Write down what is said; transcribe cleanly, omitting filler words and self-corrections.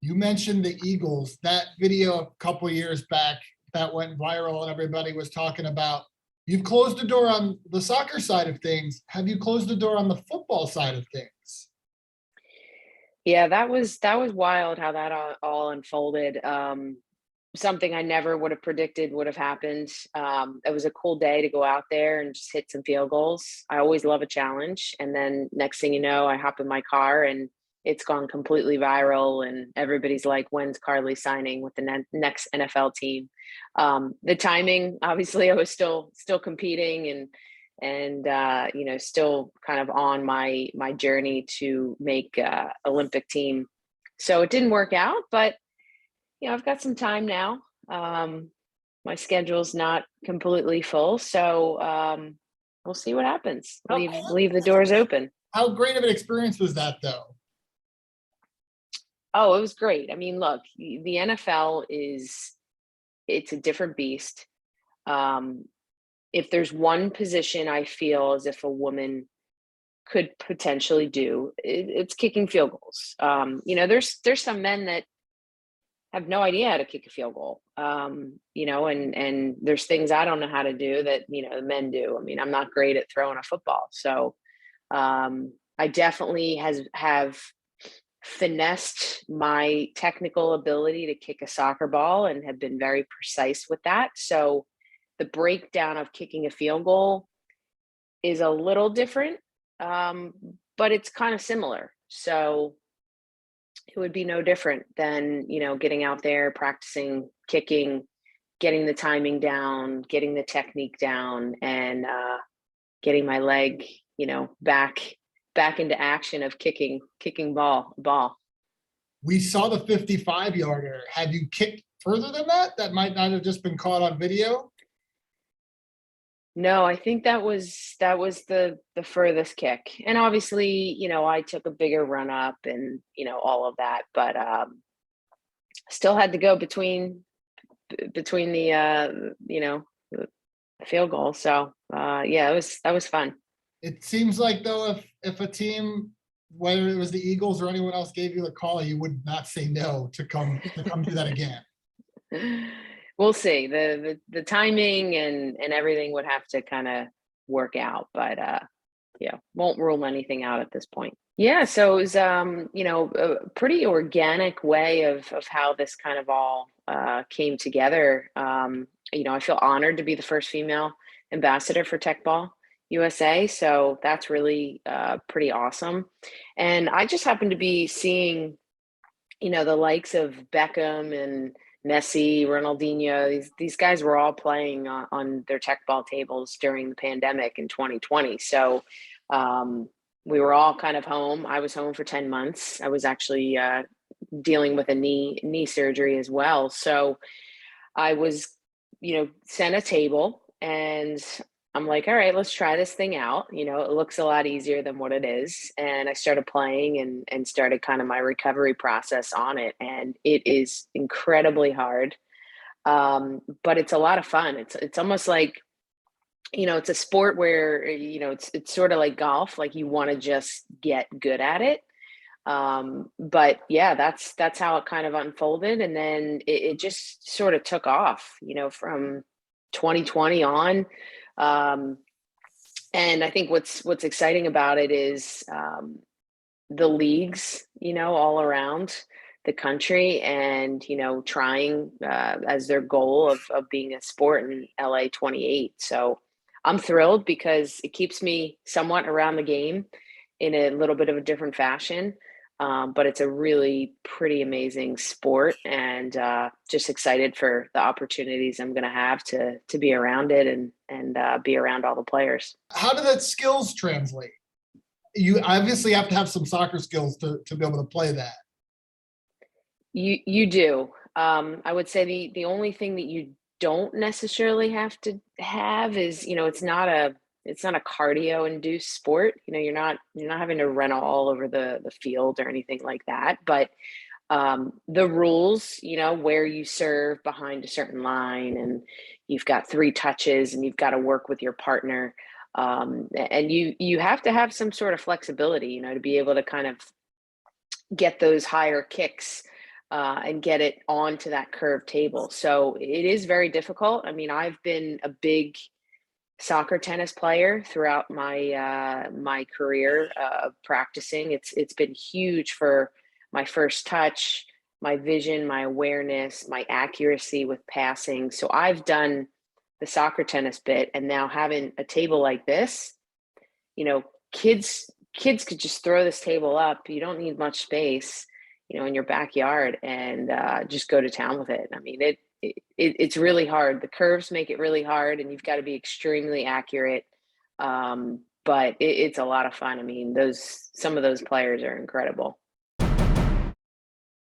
You mentioned the Eagles. That video a couple years back that went viral and everybody was talking about. You've closed the door on the soccer side of things. Have you closed the door on the football side of things? Yeah, that was wild how that all unfolded. Something I never would have predicted would have happened. It was a cool day to go out there and just hit some field goals. I always love a challenge. And then next thing you know, I hop in my car and it's gone completely viral. And everybody's like, when's Carli signing with the next NFL team? The timing, obviously, I was still competing and still kind of on my journey to make Olympic team. So it didn't work out, but I've got some time now. My schedule's not completely full, so we'll see what happens. Leave the doors open. How great of an experience was that, though? Oh, it was great. I mean, look, the NFL it's a different beast. If there's one position I feel as if a woman could potentially do, it's kicking field goals. There's some men that have no idea how to kick a field goal. And there's things I don't know how to do that, the men do. I mean, I'm not great at throwing a football. So I definitely have finessed my technical ability to kick a soccer ball and have been very precise with that. So the breakdown of kicking a field goal is a little different, but it's kind of similar. So it would be no different than, getting out there, practicing kicking, getting the timing down, getting the technique down, and getting my leg, back into action of kicking ball. We saw the 55-yarder. Have you kicked further than that? That might not have just been caught on video? No, I think that was the furthest kick. And obviously, I took a bigger run up and, all of that, but still had to go between the the field goal. So yeah, that was fun. It seems like, though, if a team, whether it was the Eagles or anyone else, gave you a call, you would not say no to come do that again. We'll see. The timing and everything would have to kind of work out, but won't rule anything out at this point. Yeah, so it was a pretty organic way of how this kind of all came together. I feel honored to be the first female ambassador for Tech Ball USA, so that's really pretty awesome. And I just happened to be seeing the likes of Beckham and Messi, Ronaldinho, these guys were all playing on their tech ball tables during the pandemic in 2020. So we were all kind of home. I was home for 10 months. I was actually dealing with a knee surgery as well. So I was, sent a table and I'm like, all right, let's try this thing out. It looks a lot easier than what it is. And I started playing and started kind of my recovery process on it. And it is incredibly hard. But it's a lot of fun. It's almost like, it's a sport where, it's sort of like golf, like you want to just get good at it. But yeah, that's how it kind of unfolded. And then it just sort of took off, from 2020 on. And I think what's exciting about it is the leagues, all around the country and, trying as their goal of being a sport in LA 28. So I'm thrilled because it keeps me somewhat around the game in a little bit of a different fashion. But it's a really pretty amazing sport and just excited for the opportunities I'm going to have to be around it and be around all the players. How do that skills translate? You obviously have to have some soccer skills to be able to play that. You do. I would say the only thing that you don't necessarily have to have is, it's not a cardio induced sport. You're not having to run all over the field or anything like that. But the rules, where you serve behind a certain line and you've got 3 touches and you've got to work with your partner. And you have to have some sort of flexibility, to be able to kind of get those higher kicks and get it onto that curved table. So it is very difficult. I mean, I've been a big soccer tennis player throughout my career practicing. It's been huge for my first touch, my vision, my awareness, my accuracy with passing. So I've done the soccer tennis bit, and now having a table like this, you know, kids could just throw this table up. You don't need much space, in your backyard, and just go to town with it. I mean, it's really hard. The curves make it really hard, and you've got to be extremely accurate. But it's a lot of fun. I mean, some of those players are incredible.